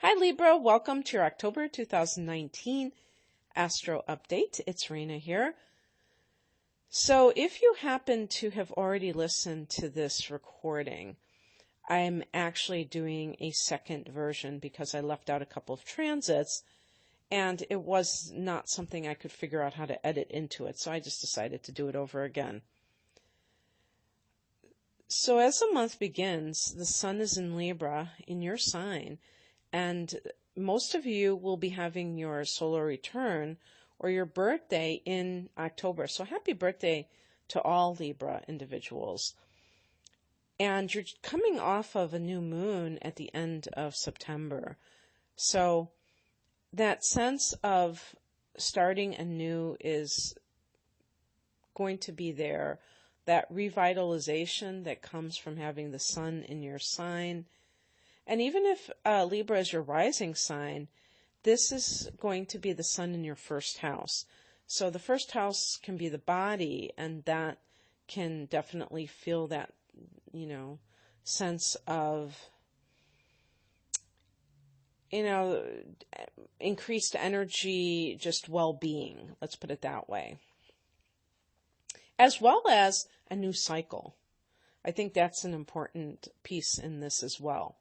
Hi Libra, welcome to your October 2019 Astro Update. It's Rena here. So if you happen to have already listened to this recording, I'm actually doing a second version because I left out a couple of transits and it was not something I could figure out how to edit into it, so I just decided to do it over again. So as the month begins, the sun is in Libra, in your sign, and most of you will be having your solar return or your birthday in October. So happy birthday to all Libra individuals. And you're coming off of a new moon at the end of September. So that sense of starting anew is going to be there. That revitalization that comes from having the sun in your sign. And even if Libra is your rising sign, this is going to be the sun in your first house. So the first house can be the body, and that can definitely feel that, sense of, increased energy, just well-being. Let's put it that way. As well as a new cycle. I think that's an important piece in this as well.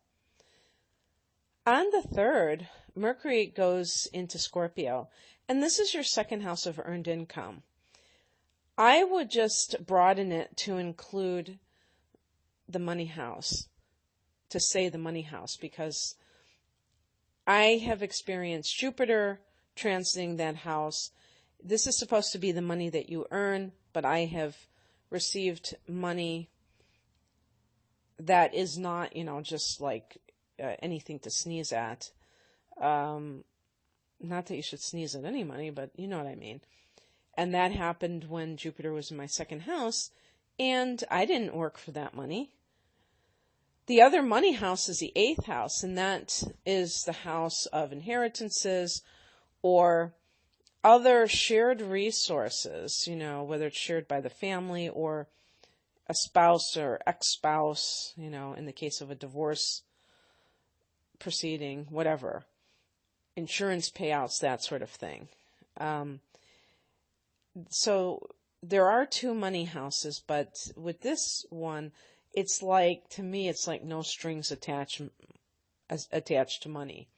On the 3rd, Mercury goes into Scorpio, and this is your second house of earned income. I would just broaden it to include the money house, to say the money house, because I have experienced Jupiter transiting that house. This is supposed to be the money that you earn, but I have received money that is not, just like anything to sneeze at. Not that you should sneeze at any money, but you know what I mean. And that happened when Jupiter was in my second house, and I didn't work for that money. The other money house is the 8th house, and that is the house of inheritances or other shared resources, whether it's shared by the family or a spouse or ex-spouse, in the case of a divorce proceeding, whatever, insurance payouts, that sort of thing. So there are two money houses, but with this one, to me, it's like no strings attached to money.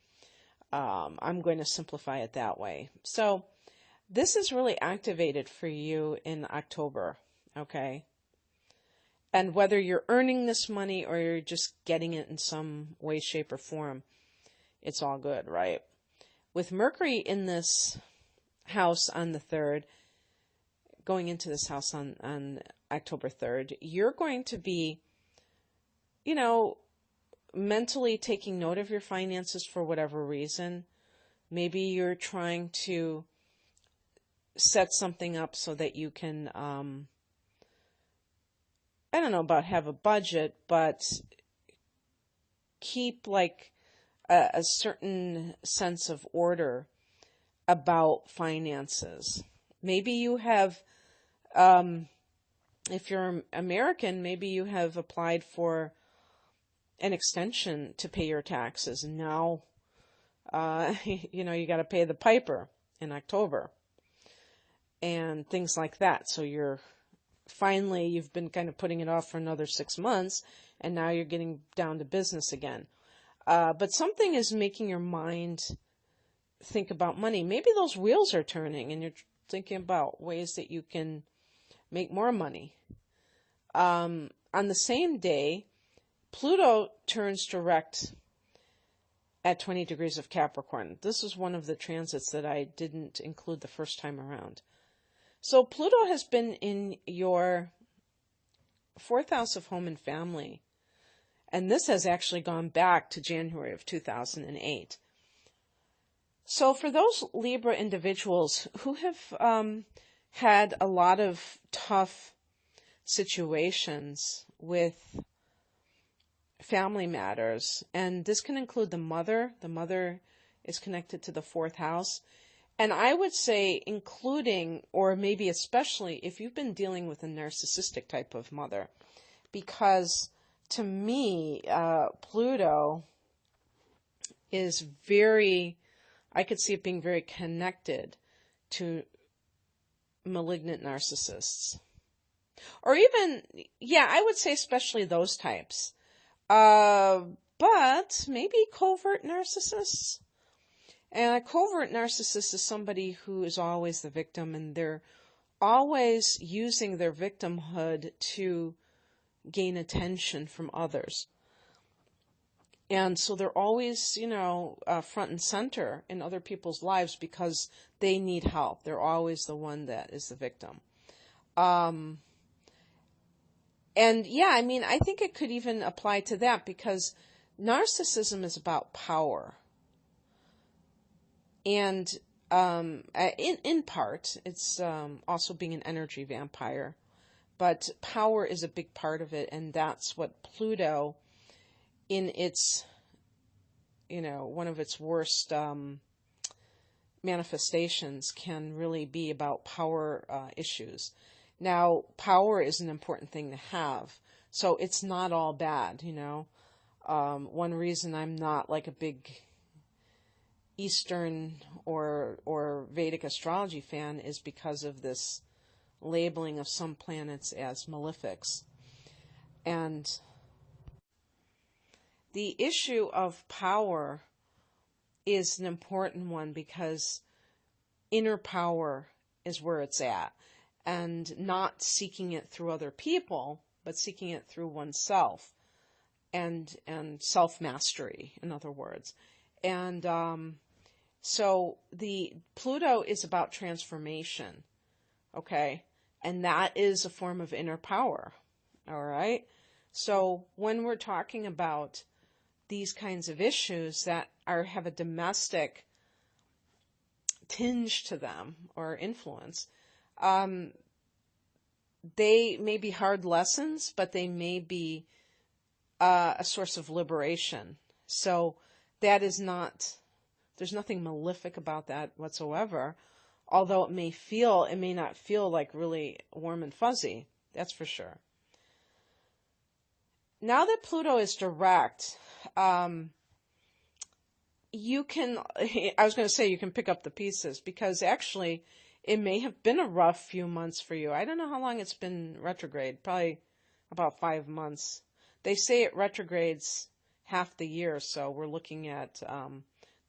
I'm going to simplify it that way. So this is really activated for you in October, okay? And whether you're earning this money or you're just getting it in some way, shape, or form, it's all good, right? With Mercury in this house on the 3rd, going into this house on October 3rd, you're going to be, mentally taking note of your finances for whatever reason. Maybe you're trying to set something up so that you can, I don't know about have a budget, but keep like a certain sense of order about finances. Maybe you have, if you're American, maybe you have applied for an extension to pay your taxes, and now, you got to pay the piper in October and things like that. So you've been kind of putting it off for another 6 months, and now you're getting down to business again. But something is making your mind think about money. Maybe those wheels are turning and you're thinking about ways that you can make more money. On the same day, Pluto turns direct at 20 degrees of Capricorn. This is one of the transits that I didn't include the first time around. So Pluto has been in your 4th house of home and family. And this has actually gone back to January of 2008. So for those Libra individuals who have had a lot of tough situations with family matters, and this can include the mother is connected to the 4th house, and I would say including, or maybe especially, if you've been dealing with a narcissistic type of mother, because to me, Pluto is very, I could see it being very connected to malignant narcissists. Or even, yeah, I would say especially those types. But maybe covert narcissists. And a covert narcissist is somebody who is always the victim, and they're always using their victimhood to gain attention from others. And so they're always, front and center in other people's lives because they need help. They're always the one that is the victim. And yeah, I mean, I think it could even apply to that because narcissism is about power. And in part, it's also being an energy vampire. But power is a big part of it, and that's what Pluto, in its, one of its worst manifestations, can really be about power issues. Now, power is an important thing to have, so it's not all bad, One reason I'm not like a big Eastern or Vedic astrology fan is because of this labeling of some planets as malefics. And the issue of power is an important one because inner power is where it's at, and not seeking it through other people, but seeking it through oneself and self-mastery, in other words. And so the Pluto is about transformation, okay? And that is a form of inner power, all right? So when we're talking about these kinds of issues that have a domestic tinge to them or influence, they may be hard lessons, but they may be a source of liberation. So that is not, there's nothing malefic about that whatsoever, although it may not feel like really warm and fuzzy, that's for sure. Now that Pluto is direct, you can pick up the pieces, because actually it may have been a rough few months for you. I don't know how long it's been retrograde, probably about 5 months. They say it retrogrades half the year, so we're looking at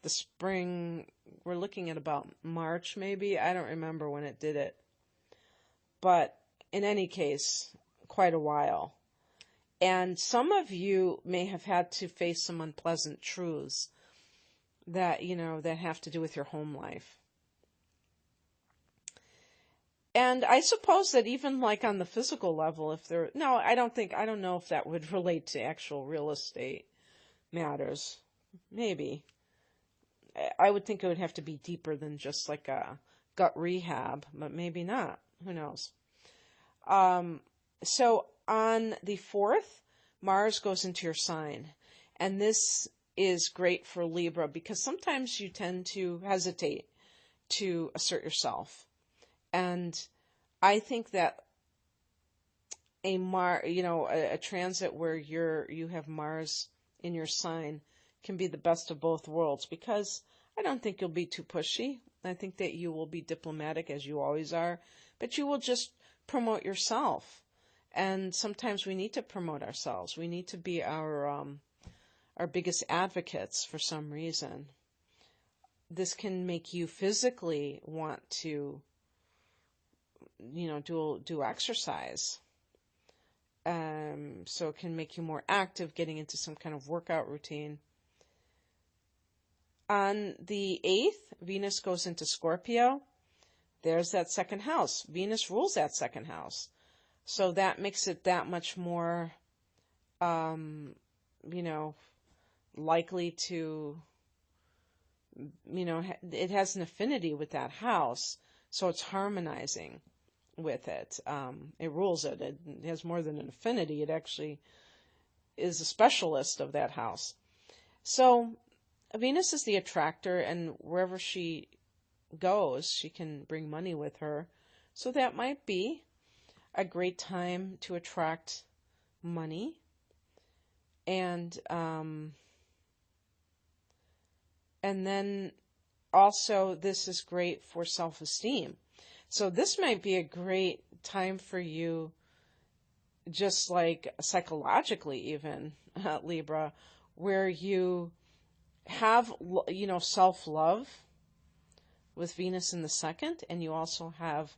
the spring, we're looking at about March maybe. I don't remember when it did it. But in any case, quite a while. And some of you may have had to face some unpleasant truths that, that have to do with your home life. And I suppose that even like on the physical level, I don't know if that would relate to actual real estate matters. Maybe. I would think it would have to be deeper than just like a gut rehab, but maybe not. Who knows? So on the 4th, Mars goes into your sign. And this is great for Libra because sometimes you tend to hesitate to assert yourself. And I think that a transit where you have Mars in your sign can be the best of both worlds, because I don't think you'll be too pushy. I think that you will be diplomatic, as you always are, but you will just promote yourself. And sometimes we need to promote ourselves. We need to be our biggest advocates for some reason. This can make you physically want to, do exercise. So it can make you more active, getting into some kind of workout routine. On the 8th, Venus goes into Scorpio. There's that second house. Venus rules that second house. So that makes it that much more, likely to, it has an affinity with that house. So it's harmonizing with it. It rules it. It has more than an affinity. It actually is a specialist of that house. So Venus is the attractor, and wherever she goes, she can bring money with her. So that might be a great time to attract money. And And then also this is great for self-esteem. So this might be a great time for you, just like psychologically even, Libra, where you have, self-love with Venus in the second, and you also have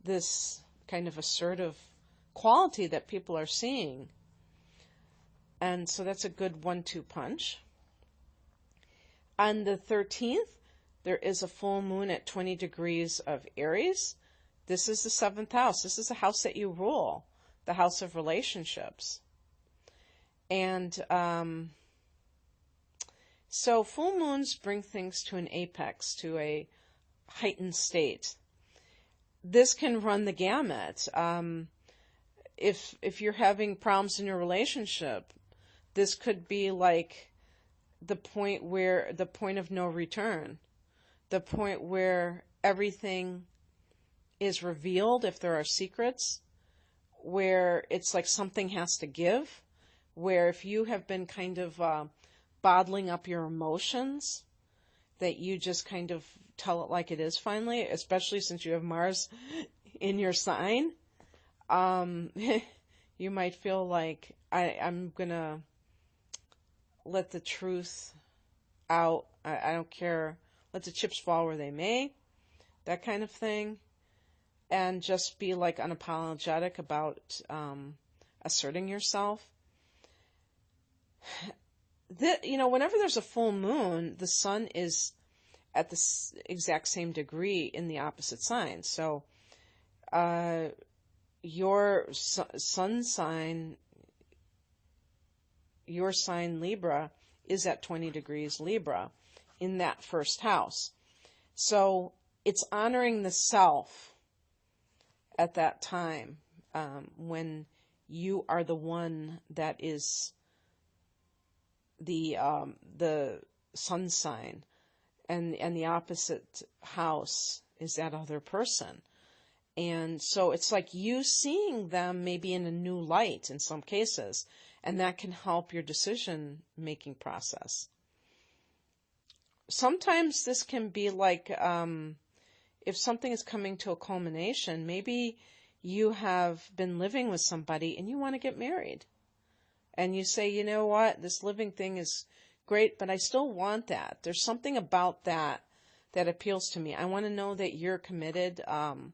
this kind of assertive quality that people are seeing. And so that's a good 1-2 punch. On the 13th, there is a full moon at 20 degrees of Aries. This is the 7th house. This is the house that you rule, the house of relationships. And so full moons bring things to an apex, to a heightened state. This can run the gamut. If you're having problems in your relationship, this could be like the point of no return, the point where everything is revealed if there are secrets, where it's like something has to give, where if you have been kind of bottling up your emotions, that you just kind of tell it like it is finally, especially since you have Mars in your sign. You might feel like, I'm going to let the truth out. I don't care. Let the chips fall where they may. That kind of thing. And just be like unapologetic about asserting yourself. Whenever there's a full moon, the sun is at the exact same degree in the opposite sign. So your sun sign, your sign Libra, is at 20 degrees Libra in that first house. So it's honoring the self at that time, when you are the one that is the sun sign, and the opposite house is that other person. And so it's like you seeing them maybe in a new light in some cases, and that can help your decision-making process. Sometimes this can be like, if something is coming to a culmination, maybe you have been living with somebody and you want to get married. And you say, you know what, this living thing is great, but I still want that. There's something about that appeals to me. I want to know that you're committed, and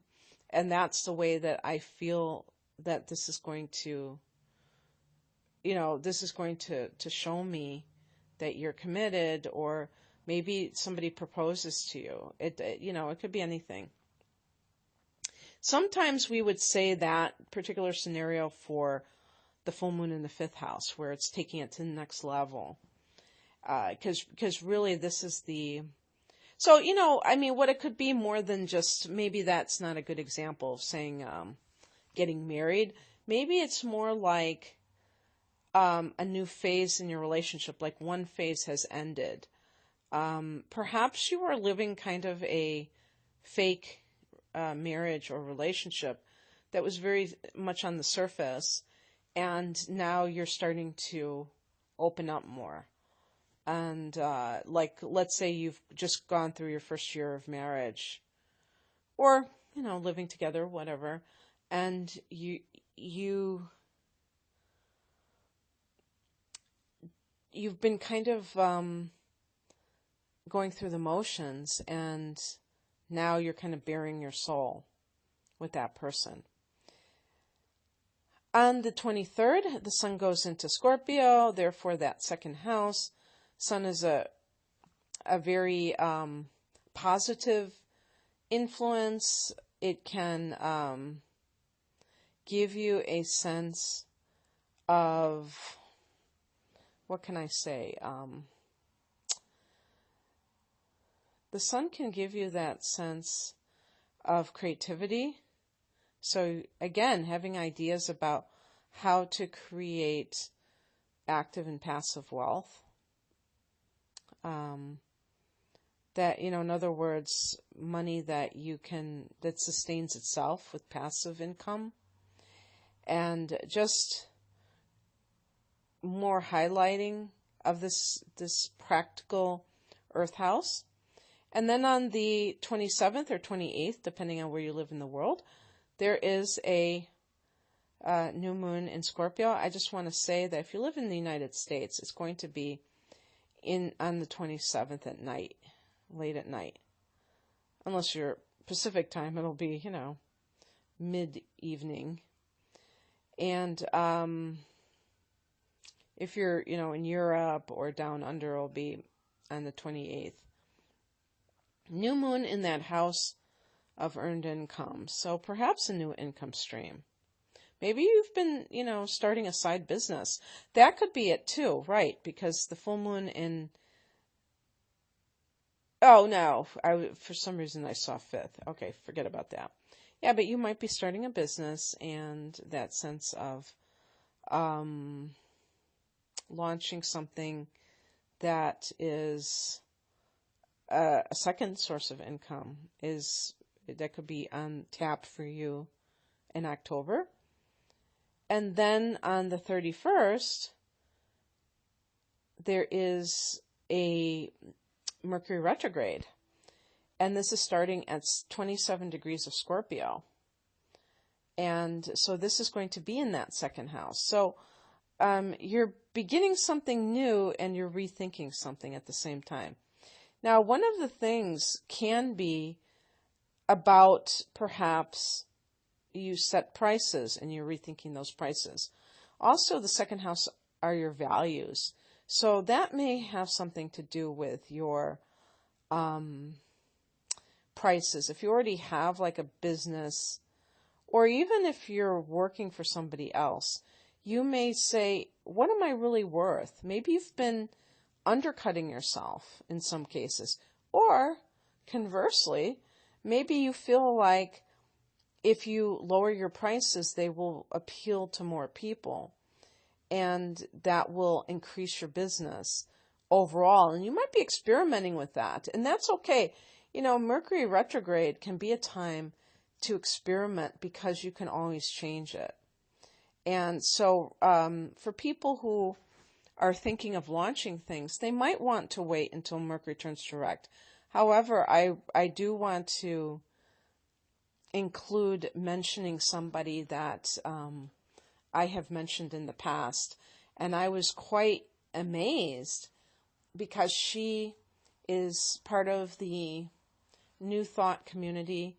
that's the way that I feel that this is going to, to show me that you're committed. Or maybe somebody proposes to you. It could be anything. Sometimes we would say that particular scenario for the full moon in the 5th house, where it's taking it to the next level. Because really this is so, what it could be more than just, maybe that's not a good example of saying getting married. Maybe it's more like a new phase in your relationship, like one phase has ended. Perhaps you are living kind of a fake marriage or relationship that was very much on the surface, and now you're starting to open up more. And let's say you've just gone through your first year of marriage, or living together, whatever, and you've been kind of going through the motions, and now you're kind of bearing your soul with that person. On the 23rd, the sun goes into Scorpio, therefore that second house. Sun is a very positive influence. It can give you a sense of, what can I say? The sun can give you that sense of creativity. So again, having ideas about how to create active and passive wealth. That, in other words, money that sustains itself with passive income. And just more highlighting of this practical Earth house. And then on the 27th or 28th, depending on where you live in the world, there is a new moon in Scorpio. I just want to say that if you live in the United States, it's going to be on the 27th at night, late at night. Unless you're Pacific time, it'll be, mid-evening. And if you're, in Europe or down under, it'll be on the 28th. New moon in that house of earned income. So perhaps a new income stream. Maybe you've been, starting a side business. That could be it too, right? Because the full moon in... Oh, no. For some reason I saw 5th. Okay, forget about that. Yeah, but you might be starting a business, and that sense of launching something that is a second source of income that could be on tap for you in October. And then on the 31st, there is a Mercury retrograde. And this is starting at 27 degrees of Scorpio. And so this is going to be in that second house. So you're beginning something new and you're rethinking something at the same time. Now, one of the things can be about perhaps you set prices and you're rethinking those prices. Also, the second house are your values. So that may have something to do with your prices. If you already have like a business, or even if you're working for somebody else, you may say, what am I really worth? Maybe you've been undercutting yourself in some cases. Or conversely, maybe you feel like if you lower your prices, they will appeal to more people. And that will increase your business overall. And you might be experimenting with that. And that's okay. Mercury retrograde can be a time to experiment because you can always change it. And so for people who are thinking of launching things, they might want to wait until Mercury turns direct. However, I do want to include mentioning somebody that I have mentioned in the past. And I was quite amazed because she is part of the New Thought community,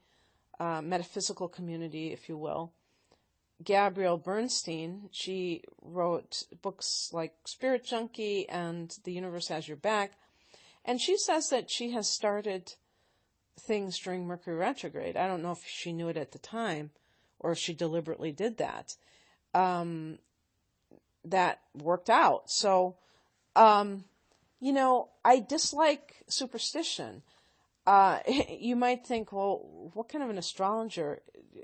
metaphysical community, if you will. Gabrielle Bernstein, she wrote books like Spirit Junkie and The Universe Has Your Back. And she says that she has started things during Mercury retrograde. I don't know if she knew it at the time or if she deliberately did that. That worked out. So, I dislike superstition. You might think, well, what kind of an astrologer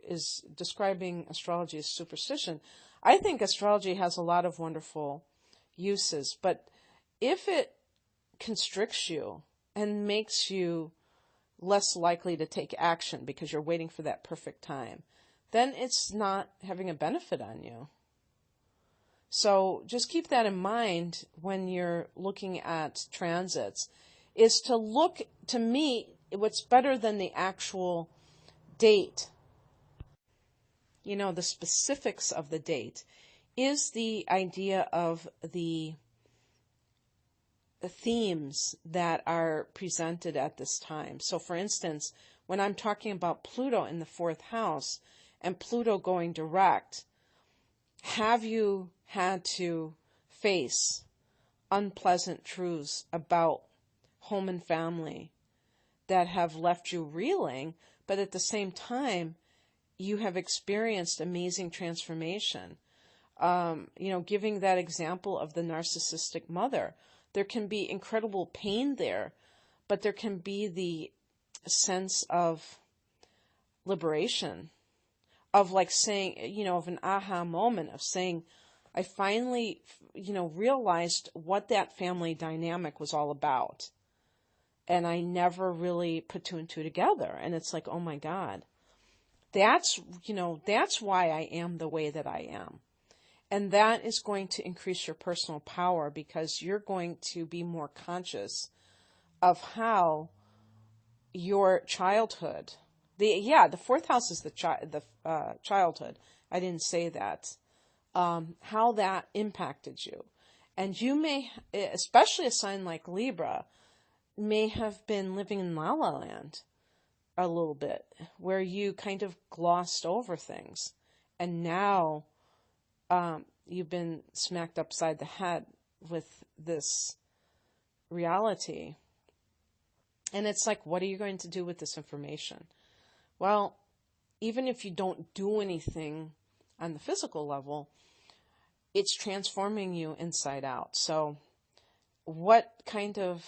is describing astrology as superstition? I think astrology has a lot of wonderful uses, but if it constricts you and makes you less likely to take action because you're waiting for that perfect time, then it's not having a benefit on you. So just keep that in mind when you're looking at transits, is to look, to me, what's better than the actual date, the specifics of the date, is the idea of the themes that are presented at this time. So for instance, when I'm talking about Pluto in the 4th house and Pluto going direct, have you had to face unpleasant truths about home and family that have left you reeling, but at the same time, you have experienced amazing transformation? Giving that example of the narcissistic mother, there can be incredible pain there, but there can be the sense of liberation, of like saying, of an aha moment of saying, I finally, realized what that family dynamic was all about. And I never really put two and two together. And it's like, oh my God, that's why I am the way that I am. And that is going to increase your personal power because you're going to be more conscious of how your childhood, the fourth house is the childhood. I didn't say that. How that impacted you. And you may, especially a sign like Libra, may have been living in La La Land a little bit, where you kind of glossed over things. And now you've been smacked upside the head with this reality. And it's like, what are you going to do with this information? Well, even if you don't do anything on the physical level, it's transforming you inside out. So what kind of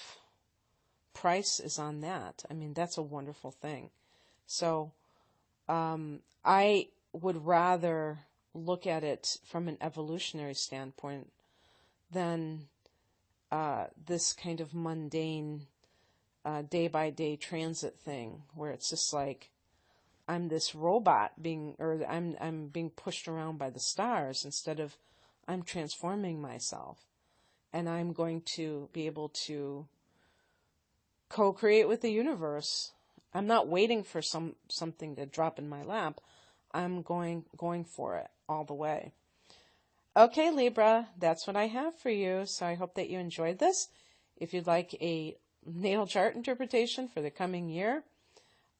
price is on that? I mean, that's a wonderful thing. So I would rather look at it from an evolutionary standpoint than this kind of mundane day-by-day transit thing where it's just like I'm this robot I'm being pushed around by the stars, instead of I'm transforming myself and I'm going to be able to co-create with the universe. I'm not waiting for something to drop in my lap. I'm going for it all the way. Okay, Libra, that's what I have for you. So I hope that you enjoyed this. If you'd like a natal chart interpretation for the coming year,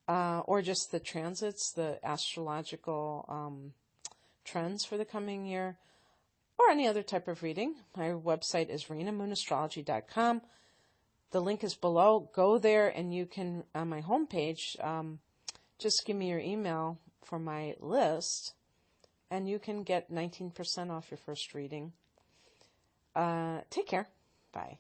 or just the transits, the astrological trends for the coming year, or any other type of reading, my website is RenaMoonAstrology.com. The link is below. Go there and you can, on my homepage, just give me your email for my list, and you can get 19% off your first reading. Take care. Bye.